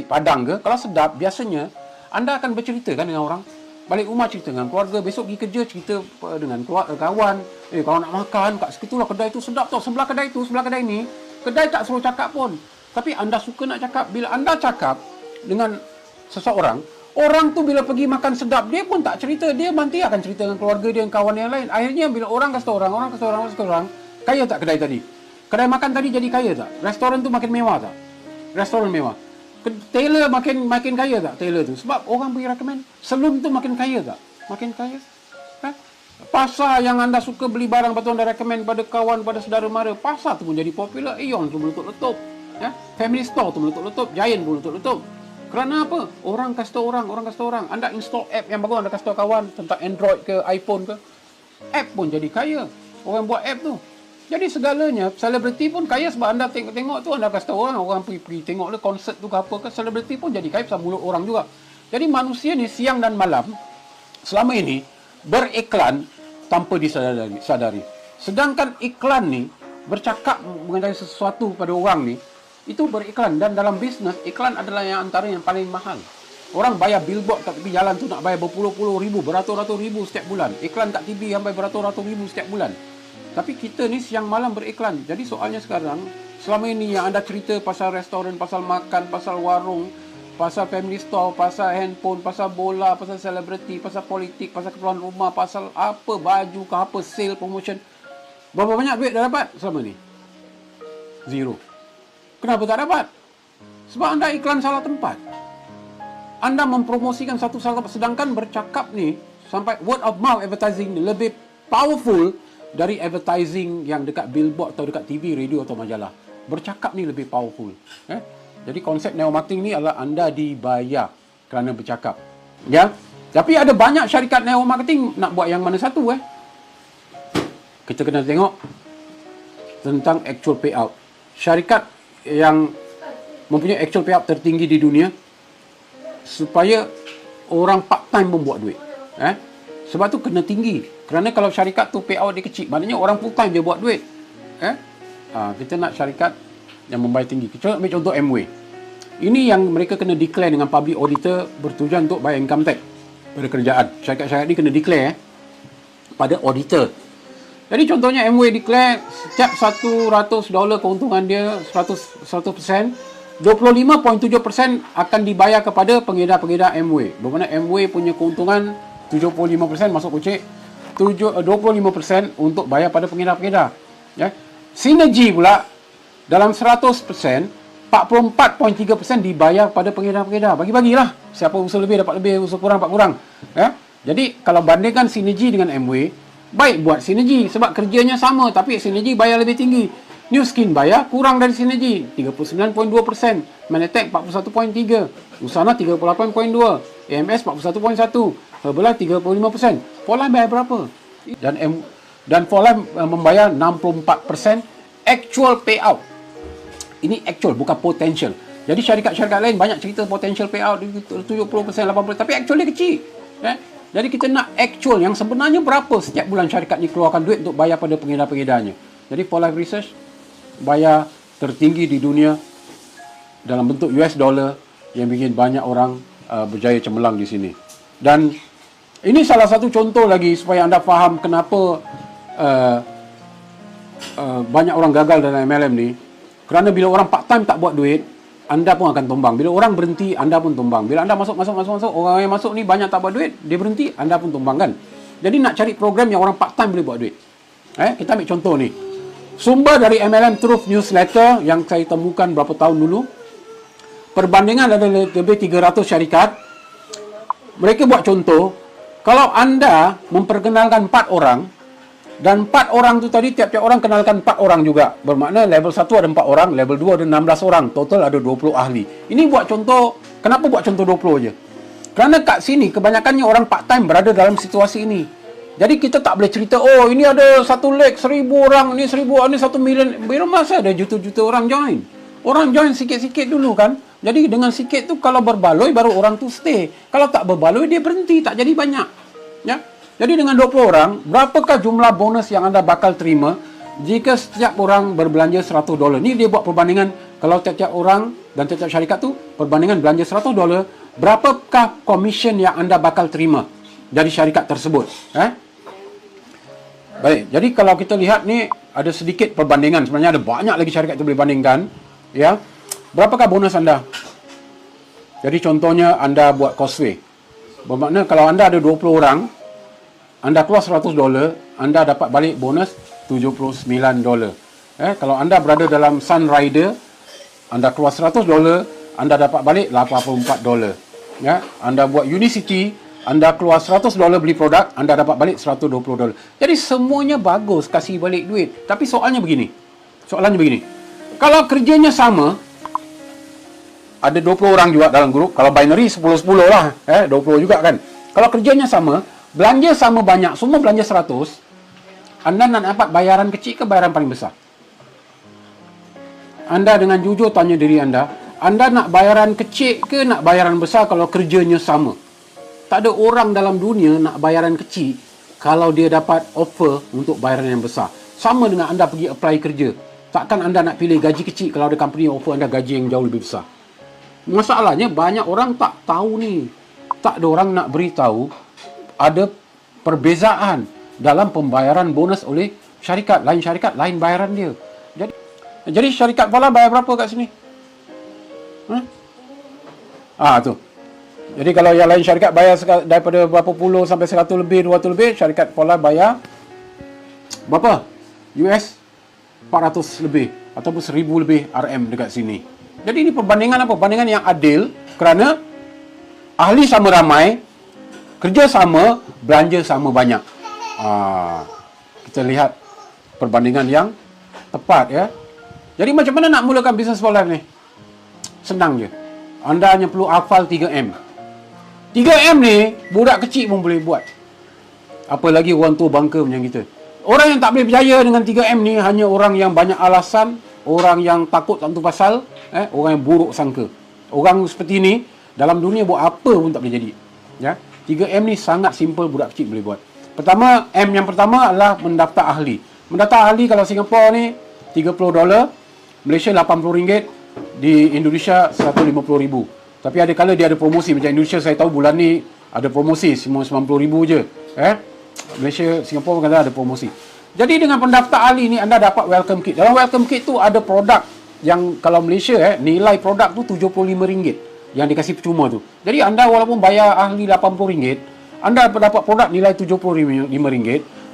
Padang ke, kalau sedap, biasanya anda akan bercerita kan dengan orang. Balik rumah cerita dengan keluarga, besok pergi kerja cerita dengan kawan. Kalau nak makan, kat situ lah kedai tu sedap tau. Sebelah kedai tu, sebelah kedai ni, kedai tak suruh cakap pun. Tapi anda suka nak cakap. Bila anda cakap dengan seseorang, orang tu bila pergi makan sedap, dia pun tak cerita. Dia nanti akan cerita dengan keluarga dia, dengan kawan yang lain. Akhirnya bila orang kata orang kata orang, kaya tak kedai tadi? Kedai makan tadi jadi kaya tak? Restoran tu makin mewah tak? Restoran mewah. Tailor makin kaya tak tailor tu? Sebab orang pergi recommend. Salon tu makin kaya tak? Makin kaya. Pasar yang anda suka beli barang, lepas tu anda recommend pada kawan, pada saudara mara, pasar tu pun jadi popular. Aeon tu meletup-letup. Family store tu meletup-letup. Giant pun meletup-letup. Kerana apa? Orang kasih orang. Anda install app yang bagus, anda kasih tahu kawan tentang Android ke iPhone ke. App pun jadi kaya. Orang buat app tu. Jadi segalanya, selebriti pun kaya sebab anda tengok tu, anda kasih tahu orang pergi tengok konsert tu ke apa ke, selebriti pun jadi kaya sebab mulut orang juga. Jadi manusia ni siang dan malam, selama ini, beriklan tanpa disadari. Sedangkan iklan ni, bercakap mengenai sesuatu pada orang ni, itu beriklan. Dan dalam bisnes, iklan adalah yang antara yang paling mahal. Orang bayar billboard kat tepi jalan tu nak bayar berpuluh-puluh ribu, beratus-ratus ribu setiap bulan. Iklan kat TV sampai beratus-ratus ribu setiap bulan. Tapi kita ni siang malam beriklan. Jadi soalnya sekarang, selama ini yang anda cerita pasal restoran, pasal makan, pasal warung, pasal family store, pasal handphone, pasal bola, pasal selebriti, pasal politik, pasal keperluan rumah, pasal apa, baju ke apa, sale, promotion. Berapa banyak duit dah dapat selama ni? Zero. Kenapa tak dapat? Sebab anda iklan salah tempat. Anda mempromosikan satu salah tempat. Sedangkan bercakap ni, sampai word of mouth advertising ni lebih powerful dari advertising yang dekat billboard atau dekat TV, radio atau majalah. Bercakap ni lebih powerful. Jadi konsep neo marketing ni adalah anda dibayar kerana bercakap. Ya. Tapi ada banyak syarikat neo marketing nak buat yang mana satu Kita kena tengok tentang actual payout. Syarikat yang mempunyai actual payout tertinggi di dunia supaya orang part time pun buat duit. Sebab tu kena tinggi. Kerana kalau syarikat tu payout dia kecil, maknanya orang full time dia buat duit. Kita nak syarikat yang membayar tinggi. Kita ambil contoh Amway. Ini yang mereka kena declare dengan public auditor bertujuan untuk bayar income tax pada kerajaan. Syarikat-syarikat ni kena declare pada auditor. Jadi contohnya Amway declare setiap $100 keuntungan dia 100%, 25.7% akan dibayar kepada pengedar-pengedar Amway. Bermakna Amway punya keuntungan 75% masuk kocek, 25% untuk bayar pada pengedar-pengedar. Sinergi pula dalam 100%, 44.3% dibayar pada pengedar-pengedar. Bagi-bagilah. Siapa usaha lebih dapat lebih, usaha kurang dapat kurang. Jadi kalau bandingkan sinergi dengan Amway, baik buat sinergi sebab kerjanya sama tapi sinergi bayar lebih tinggi. New Skin bayar kurang dari sinergi 39.2%, Manatech 41.3%, Usana 38.2%, AMS 41.1%, Herbalife 35%. For Life bayar berapa? Dan For Life membayar 64% actual payout. Ini actual, bukan potential. Jadi syarikat-syarikat lain banyak cerita potential payout 70%, 80%, tapi actual dia kecil. Jadi kita nak actual yang sebenarnya berapa setiap bulan syarikat ni keluarkan duit untuk bayar pada pengedar-pengedarnya. Jadi For Life Research bayar tertinggi di dunia dalam bentuk US dollar yang bikin banyak orang berjaya cemerlang di sini. Dan ini salah satu contoh lagi supaya anda faham kenapa banyak orang gagal dalam MLM ni. Kerana bila orang part time tak buat duit, anda pun akan tumbang. Bila orang berhenti, anda pun tumbang. Bila anda masuk, orang yang masuk ni banyak tak buat duit, dia berhenti, anda pun tumbang kan. Jadi nak cari program yang orang part time boleh buat duit. Kita ambil contoh ni. Sumber dari MLM Truth Newsletter yang saya temukan berapa tahun dulu. Perbandingan ada lebih 300 syarikat. Mereka buat contoh, kalau anda memperkenalkan 4 orang, dan 4 orang tu tadi, tiap-tiap orang kenalkan 4 orang juga. Bermakna level 1 ada 4 orang, level 2 ada 16 orang, total ada 20 ahli. Ini buat contoh, kenapa buat contoh 20 je? Kerana kat sini, kebanyakannya orang part time berada dalam situasi ini. Jadi kita tak boleh cerita, oh ini ada 1 leg, 1,000 orang, ni 1,000 orang, ni 1 million. Bila masa ada juta-juta orang join. Orang join sikit-sikit dulu kan. Jadi dengan sikit tu kalau berbaloi baru orang tu stay. Kalau tak berbaloi dia berhenti, tak jadi banyak. Ya. Jadi dengan 20 orang, berapakah jumlah bonus yang anda bakal terima jika setiap orang berbelanja $100? Ni dia buat perbandingan kalau tiap-tiap orang dan tiap-tiap syarikat tu perbandingan belanja $100, berapakah komisen yang anda bakal terima dari syarikat tersebut. Baik, jadi kalau kita lihat ni ada sedikit perbandingan, sebenarnya ada banyak lagi syarikat tu boleh bandingkan. Ya, berapakah bonus anda? Jadi contohnya anda buat Causeway, bermakna kalau anda ada 20 orang, anda keluar $100, anda dapat balik bonus $79. Kalau anda berada dalam Sunrider, anda keluar $100, anda dapat balik $84. Ya, anda buat Unicity, anda keluar $100 beli produk, anda dapat balik $120. Jadi semuanya bagus kasih balik duit. Tapi soalannya begini. Kalau kerjanya sama, ada 20 orang juga dalam grup, kalau binary 10-10 lah, 20 juga kan. Kalau kerjanya sama, belanja sama banyak, semua belanja 100, anda nak dapat bayaran kecil ke bayaran paling besar? Anda dengan jujur tanya diri anda nak bayaran kecil ke nak bayaran besar kalau kerjanya sama? Tak ada orang dalam dunia nak bayaran kecil kalau dia dapat offer untuk bayaran yang besar. Sama dengan anda pergi apply kerja. Takkan anda nak pilih gaji kecil kalau ada company offer anda gaji yang jauh lebih besar. Masalahnya banyak orang tak tahu ni. Tak ada orang nak beritahu ada perbezaan dalam pembayaran bonus oleh syarikat. Lain syarikat, lain bayaran dia. Jadi syarikat Fala bayar berapa kat sini? Tu. Jadi kalau yang lain syarikat bayar daripada berapa puluh sampai 100 lebih, 200 lebih, syarikat Fala bayar berapa? US 400 lebih ataupun 1000 lebih RM dekat sini. Jadi ini perbandingan apa? Perbandingan yang adil kerana ahli sama ramai, kerja sama, belanja sama banyak. Kita lihat perbandingan yang tepat ya. Jadi macam mana nak mulakan bisnes for life ni? Senang je. Anda hanya perlu hafal 3M. 3M ni budak kecil pun boleh buat. Apa lagi orang tua bangka macam kita. Orang yang tak boleh berjaya dengan 3M ni hanya orang yang banyak alasan, orang yang takut tak tentu pasal, orang yang buruk sangka. Orang seperti ni dalam dunia buat apa pun tak boleh jadi. Ya. 3M ni sangat simple, budak kecil boleh buat. Pertama, M yang pertama adalah mendaftar ahli. Mendaftar ahli kalau Singapura ni $30, Malaysia RM80, di Indonesia RM150,000. Tapi ada kala dia ada promosi. Macam Indonesia saya tahu bulan ni ada promosi semua RM90,000 je. Malaysia, Singapura kata ada promosi. Jadi dengan pendaftar ahli ni anda dapat welcome kit. Dalam welcome kit tu ada produk yang kalau Malaysia nilai produk tu RM75 yang dikasih percuma tu. Jadi anda walaupun bayar ahli RM80, anda dapat produk nilai RM75.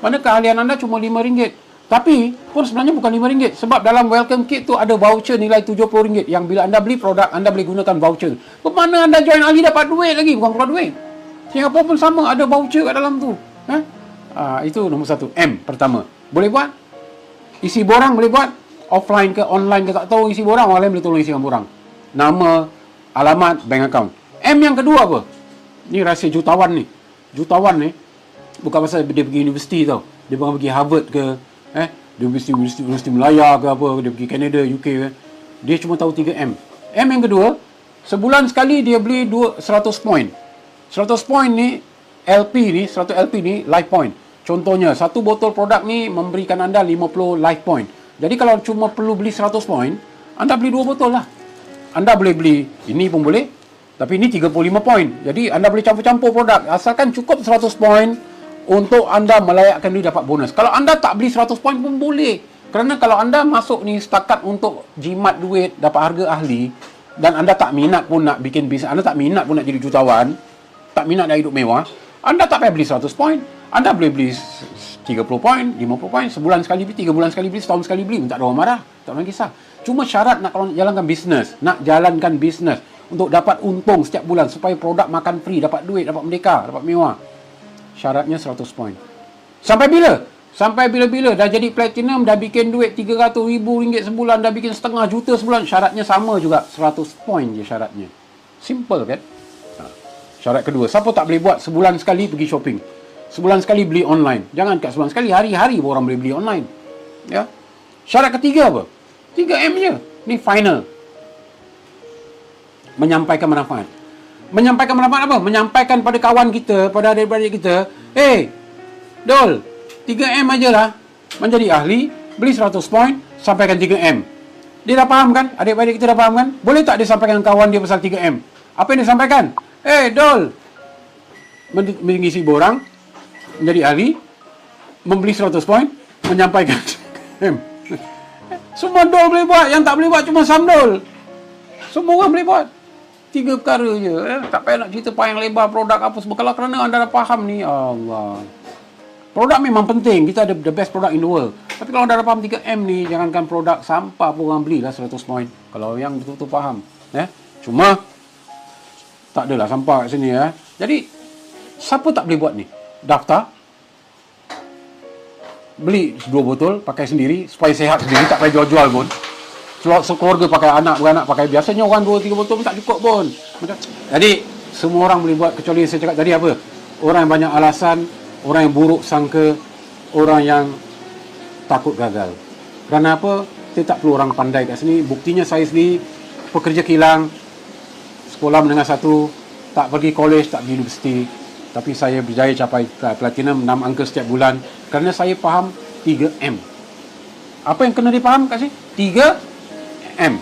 Mana keahlian anda cuma RM5. Tapi pun sebenarnya bukan RM5 sebab dalam welcome kit tu ada voucher nilai RM70 yang bila anda beli produk anda boleh gunakan voucher. Bermakna anda join ahli dapat duit lagi, bukan keluar duit. Singapura pun sama, ada voucher kat dalam tu. Itu nombor satu. M pertama. Boleh buat? Isi borang boleh buat? Offline ke online ke tak tahu isi borang, orang lain boleh tolong isi borang. Nama, alamat, bank account. M yang kedua apa? Ni rahsia jutawan ni. Jutawan ni bukan pasal dia pergi universiti tau. Dia bukan pergi Harvard ke, dia Universiti Melaya ke apa, dia pergi Canada, UK ke. Dia cuma tahu 3M. M yang kedua, sebulan sekali dia beli 100 point. 100 point ni LP ni, 100 LP ni life point. Contohnya, satu botol produk ni memberikan anda 50 life point. Jadi kalau cuma perlu beli 100 point, anda beli 2 botol lah. Anda boleh beli ini pun boleh, tapi ini 35 point. Jadi anda boleh campur-campur produk. Asalkan cukup 100 point untuk anda melayakkan diri dapat bonus. Kalau anda tak beli 100 point pun boleh. Kerana kalau anda masuk ni setakat untuk jimat duit, dapat harga ahli, dan anda tak minat pun nak bikin bisnes, anda tak minat pun nak jadi jutawan, tak minat nak hidup mewah, anda tak payah beli 100 point. Anda boleh beli 30 point, 50 point, sebulan sekali beli, 3 bulan sekali beli, setahun sekali beli, tak ada orang marah, tak ada kisah. Cuma syarat nak kalau jalankan bisnes, untuk dapat untung setiap bulan supaya produk makan free, dapat duit, dapat merdeka, dapat mewah. Syaratnya 100 point. Sampai bila? Sampai bila-bila dah jadi platinum, dah bikin duit RM300,000 sebulan, dah bikin setengah juta sebulan, syaratnya sama juga, 100 point je syaratnya. Simple kan? Syarat kedua, siapa tak boleh buat sebulan sekali pergi shopping? Sebulan sekali beli online. Jangan kat sebulan sekali, hari-hari orang boleh beli online. Ya. Syarat ketiga apa? 3M je. Ni final. Menyampaikan manfaat. Menyampaikan manfaat apa? Menyampaikan pada kawan kita, pada adik-adik kita, hey, Dol, 3M aja lah. Menjadi ahli, beli 100 point, sampaikan 3M. Dia dah faham kan? Adik-adik kita dah faham kan? Boleh tak dia sampaikan kawan dia pasal 3M? Apa yang dia sampaikan? Dol, mengisi borang, menjadi ahli, membeli 100 poin, menyampaikan 3M. Semua Dol boleh buat. Yang tak boleh buat cuma Samdol. Semua orang boleh buat. 3 perkara je. Tak payah nak cerita panjang lebar produk apa semua. Kalau kerana anda dah faham ni, Allah. Produk memang penting. Kita ada the best product in the world. Tapi kalau anda dah faham 3M ni, jangankan produk sampah pun orang belilah 100 poin. Kalau yang betul-betul faham. Cuma, tak adalah sampah kat sini. Jadi, siapa tak boleh buat ni? Daftar. Beli 2 botol, pakai sendiri. Supaya sihat sendiri, tak payah jual-jual pun. Sekeluarga pakai, anak beranak pakai. Biasanya orang 2-3 botol pun tak cukup pun. Jadi, semua orang boleh buat. Kecuali saya cakap tadi apa? Orang yang banyak alasan, orang yang buruk sangka, orang yang takut gagal. Kerana apa? Kita tak perlu orang pandai kat sini. Buktinya saya sendiri, pekerja kilang, sekolah menengah 1, tak pergi college, tak pergi universiti. Tapi saya berjaya capai platinum 6 angka setiap bulan. Kerana saya faham 3M. Apa yang kena dipaham kat sini? 3M.